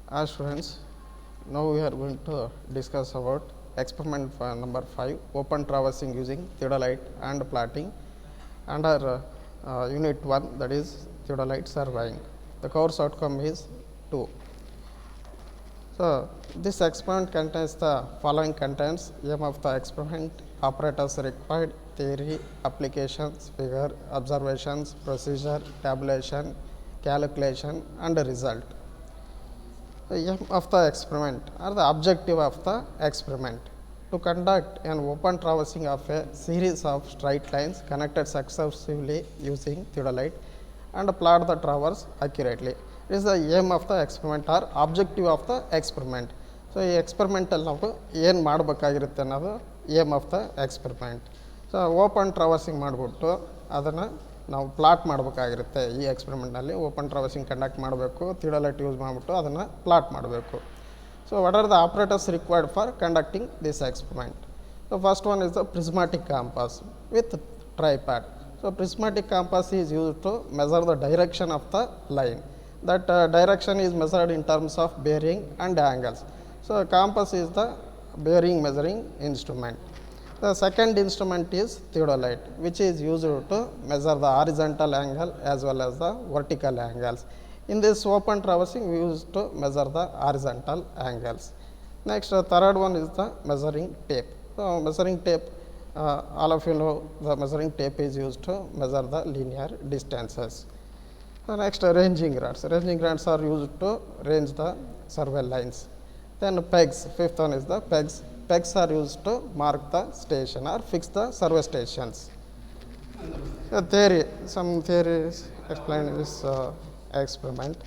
Students, now we are going to discuss about experiment number 5, open traversing using theodolite and plotting under unit 1, that is theodolite surveying. The course outcome is 2. So, this experiment contains the following contents: aim of the experiment, operators required, theory, applications, figure, observations, procedure, tabulation, calculation and result. The aim of the experiment or the objective of the experiment to conduct an open traversing of a series of straight lines connected successively using theodolite and plot the traverse accurately. This is the aim of the experiment or objective of the experiment. So, ಈ ಎಕ್ಸ್ಪೆರಿಮೆಂಟಲ್ಲಿ ನಾವು ಏನು ಮಾಡಬೇಕಾಗಿರುತ್ತೆ ಅನ್ನೋದು aim of the experiment. So open traversing ಮಾಡಿಬಿಟ್ಟು ಅದನ್ನು ನಾವು plot ಮಾಡಬೇಕಾಗಿರುತ್ತೆ. ಈ ಎಕ್ಸ್ಪೆರಿಮೆಂಟ್ನಲ್ಲಿ ಓಪನ್ ಟ್ರಾವರ್ಸಿಂಗ್ ಕಂಡಕ್ಟ್ ಮಾಡಬೇಕು, ಥಿಯೋಡಲೈಟ್ ಯೂಸ್ ಮಾಡಿಬಿಟ್ಟು ಅದನ್ನು ಪ್ಲಾಟ್ ಮಾಡಬೇಕು. So what are the operators required for conducting this experiment? So first one is the prismatic compass with tripod. So, prismatic compass is used to measure the direction of the line. That direction is measured in terms of bearing and angles. So, compass is the bearing measuring instrument. The second instrument is theodolite, which is used to measure the horizontal angle as well as the vertical angles. In this open traversing, we use to measure the horizontal angles. Next, third one is the measuring tape. So, measuring tape, all of you know the measuring tape is used to measure the linear distances. Next, ranging rods. Ranging rods are used to range the survey lines. Then pegs, fifth one is the pegs. Pegs are used to mark the station or fix the survey stations. Theory, some theories explained in this experiment.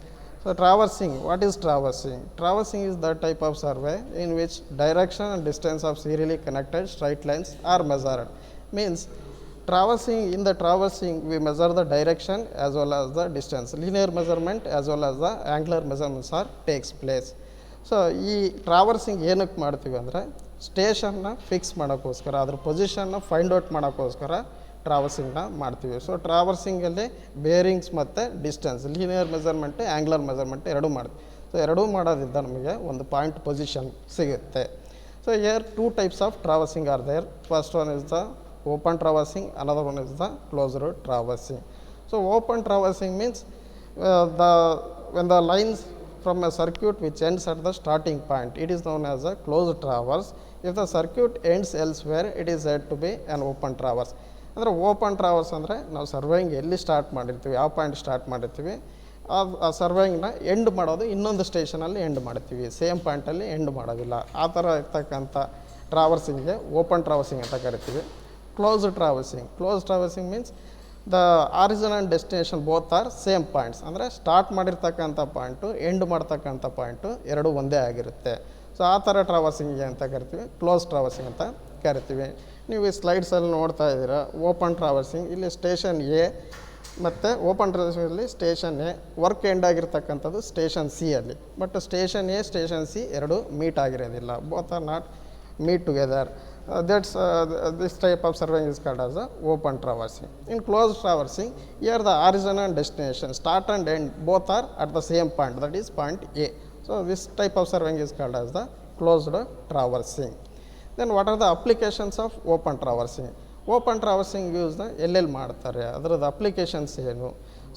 So, traversing, what is traversing? Traversing is the type of survey in which direction and distance of serially connected straight lines are measured. Means, traversing, in the traversing we measure the direction as well as the distance. Linear measurement as well as the angular measurements are takes place. So, ಈ traversing ಏನಕ್ಕೆ ಮಾಡ್ತೀವಿ ಅಂದರೆ ಸ್ಟೇಷನ್ನ fix ಮಾಡೋಕ್ಕೋಸ್ಕರ, ಅದ್ರ ಪೊಸಿಷನ್ನ find out ಮಾಡೋಕ್ಕೋಸ್ಕರ ಟ್ರಾವರ್ಸಿಂಗ್ನ ಮಾಡ್ತೀವಿ. So ಟ್ರಾವರ್ಸಿಂಗಲ್ಲಿ ಬೇರಿಂಗ್ಸ್ ಮತ್ತು distance, linear measurement, angular measurement ಎರಡೂ ಮಾಡ್ತೀವಿ. ಸೊ ಎರಡೂ ಮಾಡೋದ್ರಿಂದ ನಮಗೆ ಒಂದು ಪಾಯಿಂಟ್ ಪೊಸಿಷನ್ ಸಿಗುತ್ತೆ. So here two types of traversing are there. First one is the open traversing, another one is the closed traversing. So open traversing means when the lines from a circuit which ends at the starting point, it is known as a closed traverse. If the circuit ends elsewhere, it is said to be an open traverse. ಅಂದರೆ open traverse ಅಂದರೆ ನಾವು ಸರ್ವೈಂಗ್ ಎಲ್ಲಿ start ಮಾಡಿರ್ತೀವಿ, ಯಾವ point start ಮಾಡಿರ್ತೀವಿ, ಆ ಸರ್ವೈಂಗ್ನ end ಮಾಡೋದು ಇನ್ನೊಂದು ಸ್ಟೇಷನಲ್ಲಿ ಎಂಡ್ ಮಾಡ್ತೀವಿ, ಸೇಮ್ ಪಾಯಿಂಟಲ್ಲಿ ಎಂಡ್ ಮಾಡೋದಿಲ್ಲ. ಆ ಥರ ಇರ್ತಕ್ಕಂಥ ಟ್ರಾವರ್ಸಿಂಗ್ಗೆ ಓಪನ್ ಟ್ರಾವರ್ಸಿಂಗ್ ಅಂತ ಕರಿತೀವಿ. Closed traversing means the origin and destination both are same points. ಅಂದರೆ ಸ್ಟಾರ್ಟ್ ಮಾಡಿರ್ತಕ್ಕಂಥ ಪಾಯಿಂಟು ಎಂಡ್ ಮಾಡ್ತಕ್ಕಂಥ ಪಾಯಿಂಟು ಎರಡೂ ಒಂದೇ ಆಗಿರುತ್ತೆ. ಸೊ ಆ ಥರ ಟ್ರಾವರ್ಸಿಂಗ್ಗೆ ಅಂತ ಕರಿತೀವಿ, ಕ್ಲೋಸ್ ಟ್ರಾವರ್ಸಿಂಗ್ ಅಂತ ಕರಿತೀವಿ. ನೀವು ಈ ಸ್ಲೈಡ್ಸಲ್ಲಿ ನೋಡ್ತಾ ಇದ್ದೀರಾ ಓಪನ್ ಟ್ರಾವರ್ಸಿಂಗ್. ಇಲ್ಲಿ ಸ್ಟೇಷನ್ ಎ ಮತ್ತು ಓಪನ್ ಟ್ರಾವರ್ಸಿಂಗಲ್ಲಿ ಸ್ಟೇಷನ್ ಎ ವರ್ಕ್ ಎಂಡ್ ಆಗಿರ್ತಕ್ಕಂಥದ್ದು ಸ್ಟೇಷನ್ ಸಿ ಅಲ್ಲಿ. But station A station C ಎರಡು ಮೀಟ್ ಆಗಿರೋದಿಲ್ಲ, both are not meet together. This type of surveying is called as the open traversing. In closed traversing, here the origin and destination, start and end, both are at the same point, that is point A. So this type of surveying is called as the closed traversing. Then what are the applications of open traversing? Open traversing use the ಎಲ್ಲೆಲ್ಲಿ ಮಾಡ್ತಾರೆ, ಅದರದ್ದು applications ಏನು?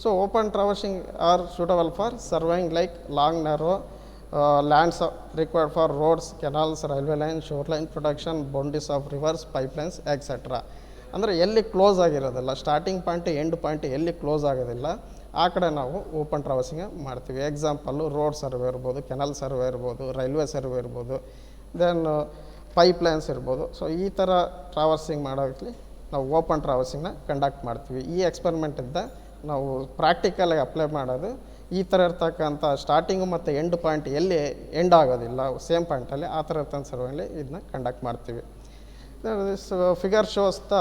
So open traversing are suitable for surveying like long narrow lands required for roads, canals, railway lines, shoreline protection, boundaries of rivers, pipelines, etc. ಅಂದರೆ ಎಲ್ಲಿ close ಆಗಿರೋದಿಲ್ಲ, starting point end point ಎಲ್ಲಿ close ಆಗೋದಿಲ್ಲ ಆ ಕಡೆ ನಾವು open traversing ಮಾಡ್ತೀವಿ. Example road survey ಇರ್ಬೋದು, ಕೆನಲ್ ಸರ್ವೆ ಇರ್ಬೋದು, ರೈಲ್ವೆ ಸರ್ವೆ ಇರ್ಬೋದು, ದೆನ್ ಪೈಪ್ಲೈನ್ಸ್ ಇರ್ಬೋದು. ಸೊ ಈ ಥರ ಟ್ರಾವರ್ಸಿಂಗ್ ಮಾಡೋಕ್ಕೆ ನಾವು ಓಪನ್ ಟ್ರಾವರ್ಸಿಂಗ್ನ ಕಂಡಕ್ಟ್ ಮಾಡ್ತೀವಿ. ಈ ಎಕ್ಸ್ಪೆರಿಮೆಂಟಿಂದ ನಾವು ಪ್ರಾಕ್ಟಿಕಲಾಗಿ ಅಪ್ಲೈ ಮಾಡೋದು ಈ ಥರ ಇರ್ತಕ್ಕಂಥ ಸ್ಟಾರ್ಟಿಂಗು ಮತ್ತು ಎಂಡ್ ಪಾಯಿಂಟ್ ಎಲ್ಲಿ ಎಂಡ್ ಆಗೋದಿಲ್ಲ ಸೇಮ್ ಪಾಯಿಂಟಲ್ಲಿ, ಆ ಥರ ಇರ್ತಂಥ ಸರ್ವೆಯಲ್ಲಿ ಇದನ್ನ ಕಂಡಕ್ಟ್ ಮಾಡ್ತೀವಿ. This figure shows the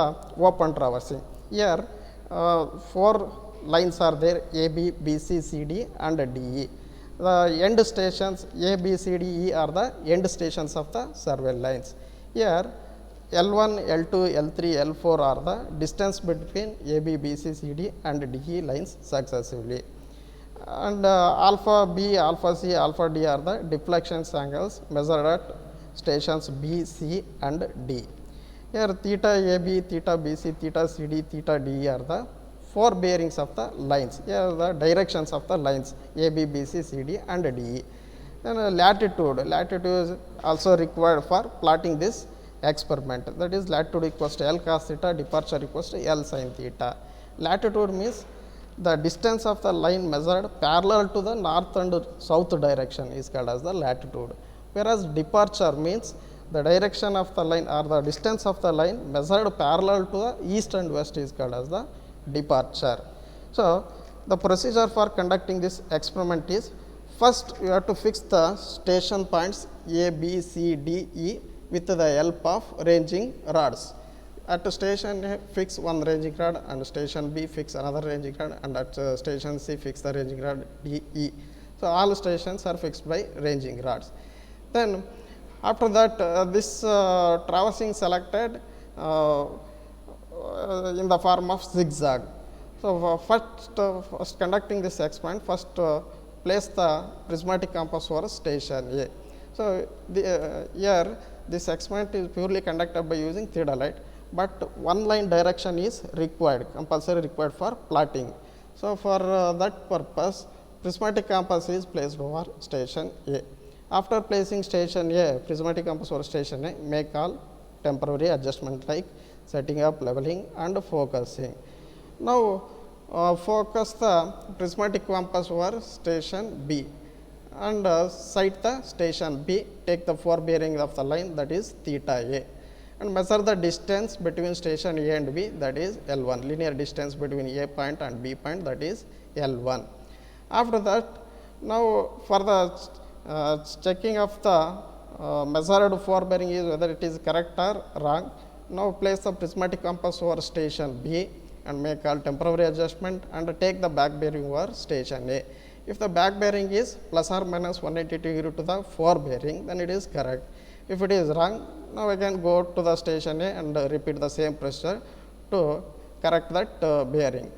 open traversing. Year 4 lines are there, A, B, B, C, C, D and D, E. The end stations A, B, C, D, E are the end stations of the survey lines. Here L1, L2, L3, L4 are the distance between A, B, B, C, C, D and D, E lines successively. and alpha B, alpha C, alpha D are the deflection angles measured at stations B, C and D. Here theta AB, theta BC, theta CD, theta DE are the four bearings of the lines. Here are the directions of the lines AB, BC, CD and DE. Then latitude is also required for plotting this experiment. That is latitude equals to L cos theta, departure equals to L sin theta. Latitude means the distance of the line measured parallel to the north and south direction is called as the latitude. Whereas departure means the direction of the line or the distance of the line measured parallel to the east and west is called as the departure. So, the procedure for conducting this experiment is, first you have to fix the station points A, B, C, D, E with the help of ranging rods. At station A fix one ranging rod and station B fix another ranging rod, and at station C fix the ranging rod D, E. So, all stations are fixed by ranging rods. Then after that this traversing selected in the form of zigzag. So, first conducting this experiment, first place the prismatic compass over station A. So, here this experiment is purely conducted by using theodolite, but one line direction is required, compulsory required for plotting. So, for that purpose prismatic compass is placed over station A. After placing station A, prismatic compass over station A, make all temporary adjustment like setting up, leveling and focusing. Now, focus the prismatic compass over station B and sight the station B, take the four bearings of the line, that is theta A, and measure the distance between station A and B, that is L1, linear distance between A point and B point, that is L1. After that, now for the checking of the measured four bearing is whether it is correct or wrong. Now, place the prismatic compass over station B and make all temporary adjustment and take the back bearing over station A. If the back bearing is plus or minus 180 degree to the fore bearing, then it is correct. If it is wrong, now again go to the station A and repeat the same procedure to correct that bearing.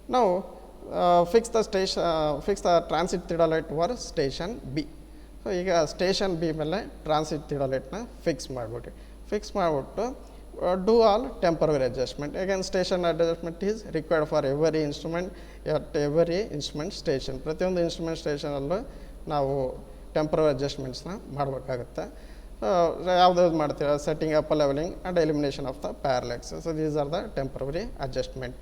Now, fix the transit theodolite over station B. So, ಈಗ station B ಮೇಲೆ transit theodolite ನ fix ಮಾಡಿಬಿಟ್ಟು do all temporary adjustment. Again station adjustment is required for every instrument at every instrument station. ಪ್ರತಿಯೊಂದು instrument ಸ್ಟೇಷನಲ್ಲೂ ನಾವು temporary ಅಡ್ಜಸ್ಟ್ಮೆಂಟ್ಸ್ನ ಮಾಡಬೇಕಾಗುತ್ತೆ. ಯಾವ್ದು ಮಾಡ್ತೀರಾ, setting up, levelling and elimination of the parallax. So these are the temporary adjustment.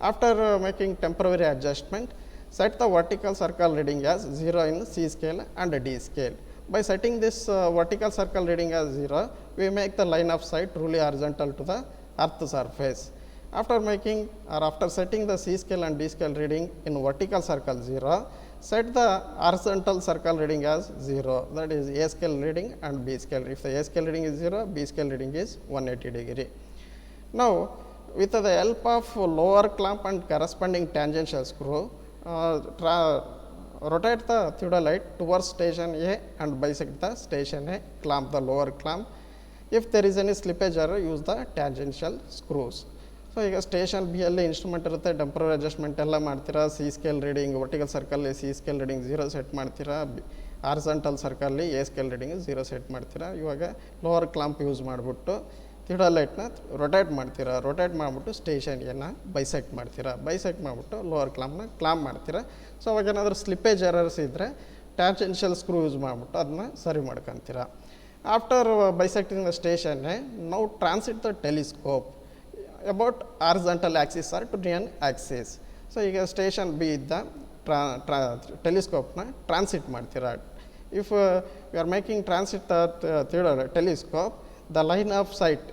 After making temporary adjustment, set the vertical circle reading as 0 in C scale and D scale. By setting this vertical circle reading as 0, we make the line of sight truly horizontal to the earth surface. After setting the C scale and D scale reading in vertical circle 0, set the horizontal circle reading as 0, that is A scale reading and B scale. If the A scale reading is 0, B scale reading is 180 degree. Now, with the help of lower clamp and corresponding tangential screw, rotate the theodolite towards station A and bisect the station A, clamp the lower clamp. If there is any slippage error, use the tangential screws. So, ಈಗ station B ಅಲ್ಲಿ instrument ಇರುತ್ತೆ, temporary adjustment ಎಲ್ಲ ಮಾಡ್ತೀರಾ. C scale reading vertical ಸರ್ಕಲ್ಲಿ C scale reading 0 set ಮಾಡ್ತೀರಾ, horizontal ಸರ್ಕಲ್ಲಿ A scale reading 0 set ಮಾಡ್ತೀರಾ. ಇವಾಗ ಲೋವರ್ ಕ್ಲಾಂಪ್ ಯೂಸ್ ಮಾಡಿಬಿಟ್ಟು ಥಿಯೋಡಲೈಟ್ನ ರೊಟೇಟ್ ಮಾಡ್ತೀರಾ. ರೊಟೇಟ್ ಮಾಡಿಬಿಟ್ಟು ಸ್ಟೇಷನ್ ಎನ್ನ ಬೈಸೆಕ್ಟ್ ಮಾಡ್ತೀರಾ. ಬೈಸೆಕ್ಟ್ ಮಾಡಿಬಿಟ್ಟು ಲೋವರ್ ಕ್ಲಾಂಪ್ನ ಕ್ಲಾಂಪ್ ಮಾಡ್ತೀರಾ. ಸೊ ಅವಾಗ ಏನಾದರೂ ಸ್ಲಿಪ್ಪೇಜ್ ಎರರ್ಸ್ ಇದ್ದರೆ ಟ್ಯಾಂಜೆನ್ಷಿಯಲ್ ಸ್ಕ್ರೂ ಯೂಸ್ ಮಾಡಿಬಿಟ್ಟು ಅದನ್ನ ಸರಿ ಮಾಡ್ಕೊತೀರಾ. After bisecting the station now transit the telescope about horizontal axis or trunnion axis. So ಈಗ ಸ್ಟೇಷನ್ ಬಿ ಇದ್ದ ಟೆಲಿಸ್ಕೋಪ್ನ ಟ್ರಾನ್ಸಿಟ್ ಮಾಡ್ತೀರಾ. If you are making transit the telescope, the line of sight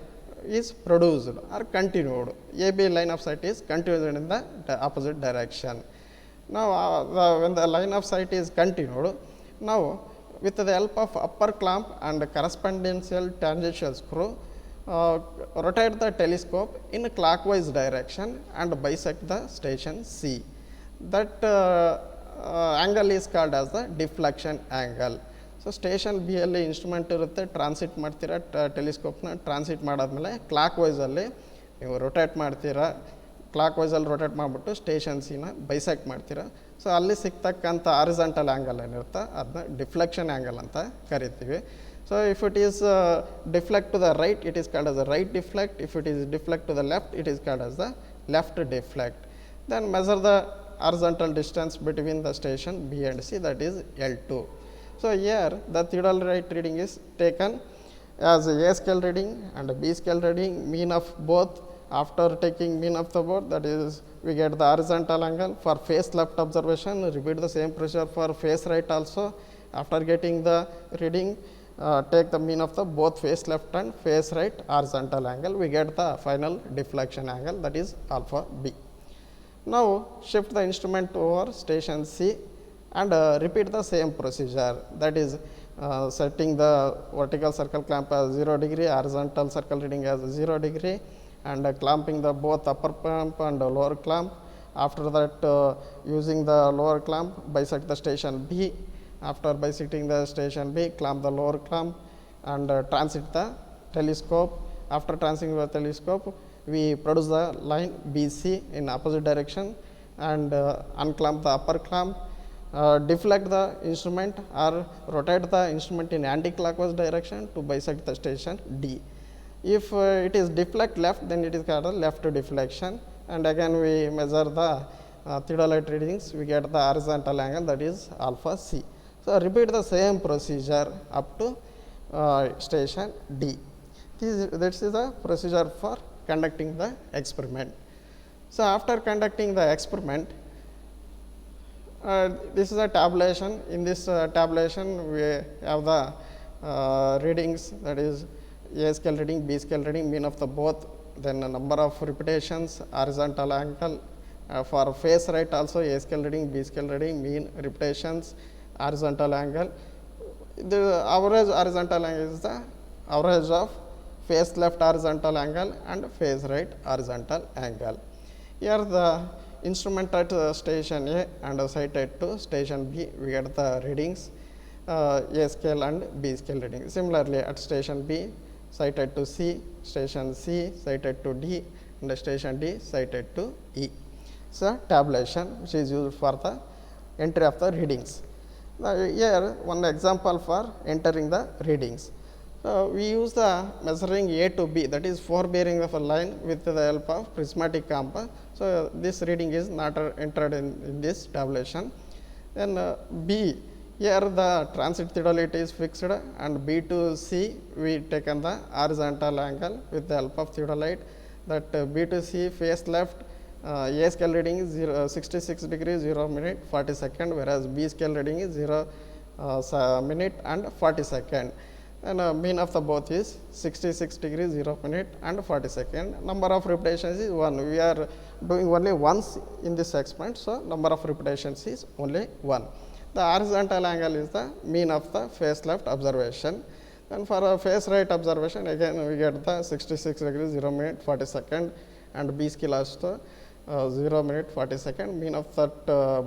is produced or continued. AB line of sight is continued in the opposite direction. Now, when the line of sight is continued, now with the help of upper clamp and correspondential tangential screw, rotate the telescope in a clockwise direction and bisect the station C. That angle is called as the deflection angle. So station B ಅಲ್ಲಿ instrument ಇರುತ್ತೆ, transit ಮಾಡ್ತೀರಾ ಟೆಲಿಸ್ಕೋಪ್ನ. Transit ಮಾಡಾದ್ಮೇಲೆ clock ವೈಸಲ್ಲಿ ನೀವು rotate ಮಾಡ್ತೀರಾ. Clock ವೈಸಲ್ಲಿ rotate ಮಾಡಿಬಿಟ್ಟು station ಸಿನ bisect ಮಾಡ್ತೀರಾ. So ಅಲ್ಲಿ ಸಿಗ್ತಕ್ಕಂಥ ಆರಿಜಾಂಟಲ್ ಆ್ಯಂಗಲ್ ಏನಿರುತ್ತೆ ಅದನ್ನ ಡಿಫ್ಲೆಕ್ಷನ್ ಆ್ಯಂಗಲ್ ಅಂತ ಕರಿತೀವಿ. So if it is deflect to the right, it is called as the right deflect. If it is deflect to the left, it is called as the left deflect. Then measure the horizontal distance between the station B and C, that is L2. So here the theodolite reading is taken as A scale reading and B scale reading, mean of both. After taking mean of the both, that is we get the horizontal angle. For face left observation, repeat the same procedure for face right also. After getting the reading, take the mean of the both face left and face right horizontal angle, we get the final deflection angle, that is alpha B. Now shift the instrument over station C and repeat the same procedure, that is setting the vertical circle clamp as 0 degree, horizontal circle reading as 0 degree, and clamping the both upper clamp and lower clamp. After that using the lower clamp, bisect the station B. After bisecting the station B, clamp the lower clamp and transit the telescope. After transiting the telescope, we produce the line BC in opposite direction and unclamp the upper clamp. Deflect the instrument or rotate the instrument in anti-clockwise direction to bisect the station D. If it is deflect left, then it is called a left deflection, and again we measure the theodolite readings, we get the horizontal angle, that is alpha C. So repeat the same procedure up to station D. This is the procedure for conducting the experiment. So after conducting the experiment, this is a tabulation. In this tabulation, we have the readings, that is A scale reading, B scale reading, mean of the both, then a number of repetitions, horizontal angle. For face right also A scale reading, B scale reading, mean, repetitions, horizontal angle. The average horizontal angle is the average of face left horizontal angle and face right horizontal angle. Here the instrument at station A and sighted to station B, we get the readings A scale and B scale reading. Similarly at station B, sighted to C, station C, sighted to D, and station D, sighted to E. So tabulation which is used for the entry of the readings. Now here one example for entering the readings. We use the measuring A to B, that is 4 bearing of a line with the help of prismatic compass. So this reading is not entered in this tabulation. Then B, here the transit theodolite is fixed, and B to C we taken the horizontal angle with the help of theodolite. That B to C face left, A scale reading is 66 degrees 0 minute 40 second, whereas B scale reading is 0 minute and 40 second. And mean of the both is 66 degrees 0 minute and 40 second. Number of repetitions is 1. We are doing only once in this experiment, so number of repetitions is only 1. The horizontal angle is the mean of the face left observation. And for a face right observation, again we get the 66 degrees 0 minute 40 second and B scale also 0 minute 40 second. Mean of that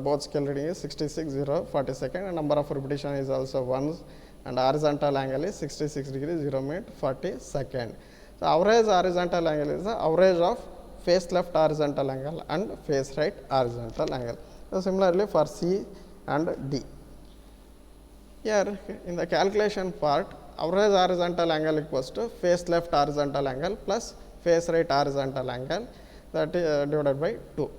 both scale reading is 66 0 40 second, and number of repetition is also 1, and horizontal angle is 66 degrees 0 minute 40 second. So average horizontal angle is the average of face left horizontal angle and face right horizontal angle. So similarly for C and D. Here in the calculation part, average horizontal angle equals to face left horizontal angle plus face right horizontal angle, that is divided by 2.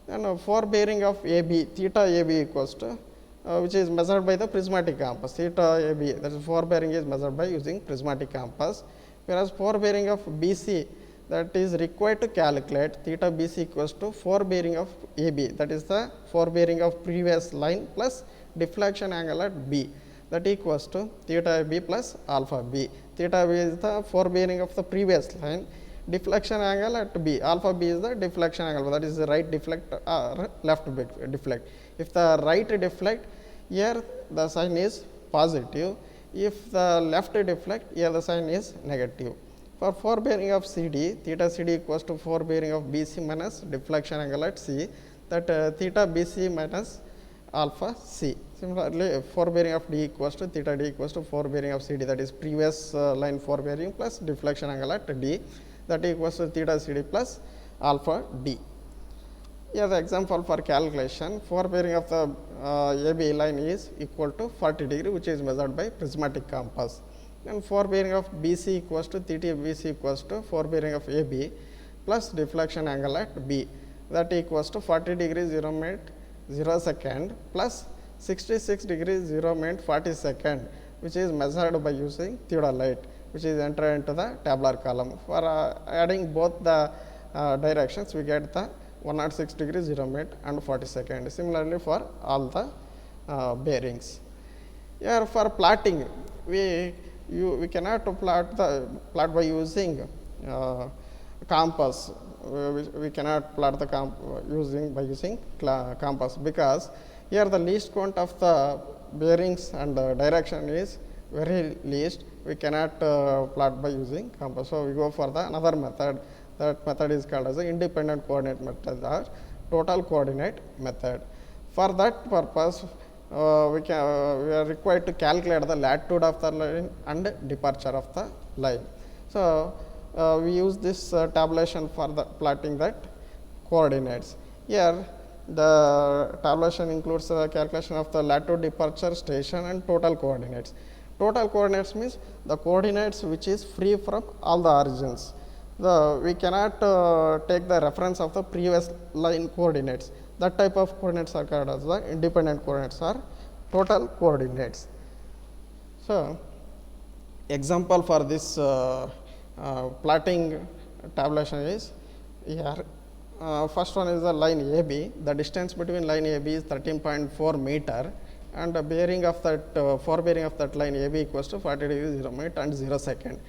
Then 4 bearing of AB, theta AB equals to which is measured by the prismatic compass. Theta AB, that is 4 bearing is measured by using prismatic compass, whereas 4 bearing of BC, that is required to calculate theta BC equals to 4 bearing of AB, that is the 4 bearing of previous line plus deflection angle at B, that equals to theta B plus alpha B. Theta B is the 4 bearing of the previous line, deflection angle at B, alpha B is the deflection angle, that is the right deflect or left deflect. If the right deflect, here the sign is positive. If the left deflect, here the sign is negative. For 4 bearing of CD, theta CD equals to 4 bearing of BC minus deflection angle at C, that theta BC minus alpha C. Similarly, 4 bearing of D equals to theta D equals to 4 bearing of CD, that is previous line 4 bearing plus deflection angle at D, that equals to theta CD plus alpha D. Here the example for calculation, forebearing of the AB line is equal to 40 degree, which is measured by prismatic compass. And forebearing of BC equals to theta BC equals to forebearing of AB plus deflection angle at B, that equals to 40 degrees 0 minute 0 second plus 66 degrees 0 minute 40 second, which is measured by using theodolite, which is entered into the tabular column. For adding both the directions, we get the 106 degrees 0 minute and 40 second. Similarly for all the bearings. Here for plotting, we cannot plot by using compass. We cannot plot the using compass, because here the least count of the bearings and direction is very least. We cannot plot by using compass. So we go for the another method. That method is called as the independent coordinate method or total coordinate method. For that purpose, we are required to calculate the latitude of the line and departure of the line. So we use this tabulation for the plotting that coordinates. Here the tabulation includes the calculation of the latitude, departure, station and total coordinates. Total coordinates means the coordinates which is free from all the origins. We cannot take the reference of the previous line coordinates. That type of coordinates are called as the independent coordinates or total coordinates. So example for this plotting tabulation is here. First one is the line AB. The distance between line AB is 13.4 meter, and the bearing of that forebearing of that line AB equals to 40 degrees 0 minute and 0 second.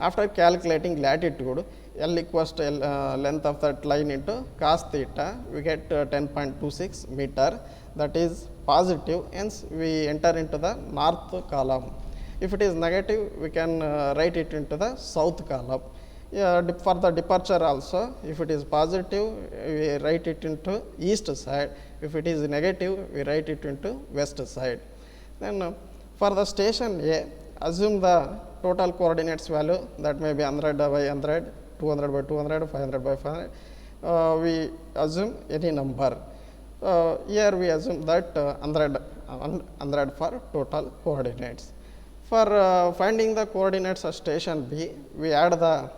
After calculating latitude, L equals to length of that line into cos theta, we get 10.26 meter, that is positive, hence we enter into the north column. If it is negative, we can write it into the south column. For the departure also, if it is positive, we write it into east side. If it is negative, we write it into west side. Then for the station A, assume the total coordinates value, that may be 100 by 100, 200 by 200, 500 by 500. We assume any number. Here we assume that 100 for total coordinates. For finding the coordinates of station B, we add the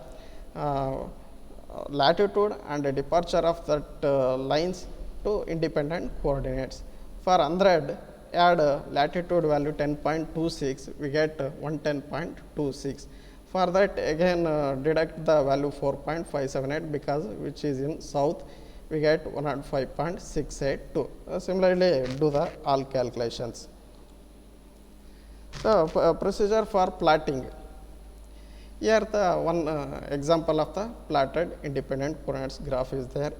latitude and the departure of that lines to independent coordinates. For 100, add latitude value 10.26, we get 110.26. For that again deduct the value 4.578, because which is in south, we get 105.682. Similarly do the all calculations. So procedure for plotting. Here the one example of the plotted independent coordinates graph is there.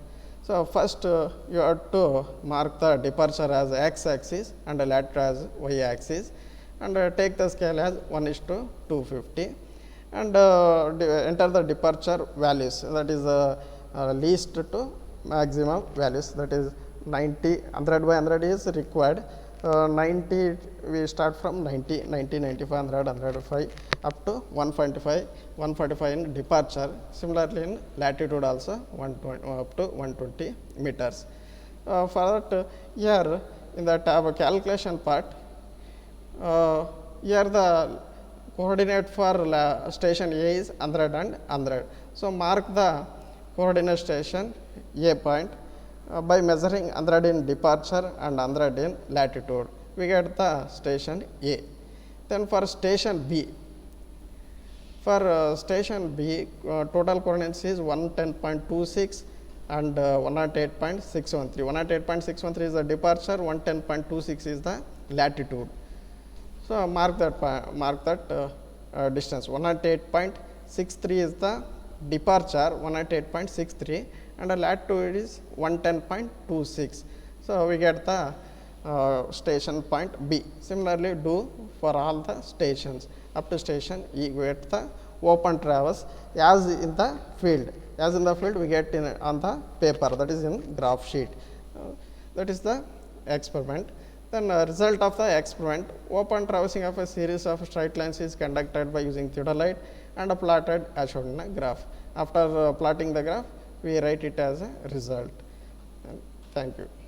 So first you have to mark the departure as x axis and the latitude as y axis, and take the scale as 1:250, and enter the departure values, that is least to maximum values, that is 90, 100 by 100 is required. 90, we start from 90, 90, 95, 100, 105 up to 145, 145 in departure. Similarly in latitude also 120 up to 120 meters. For that, here in the tab calculation part, here the coordinate for station A is 100 and 100. So mark the coordinate station A point by measuring 100 in departure and 100 in latitude, we get the station A. Then for station B, total coordinates is 110.26 and 108.613. 108.613 is the departure, 110.26 is the latitude. So mark that distance. 108.63 is the departure, 108.63, and the latitude is 110.26. So we get the station point B. Similarly do for all the stations up to station E. We get the open traverse as in the field. As in the field, we get on the paper, that is in graph sheet. That is the experiment. Then result of the experiment, open traversing of a series of straight lines is conducted by using theodolite and plotted as shown in a graph. After plotting the graph, we write it as a result. Thank you.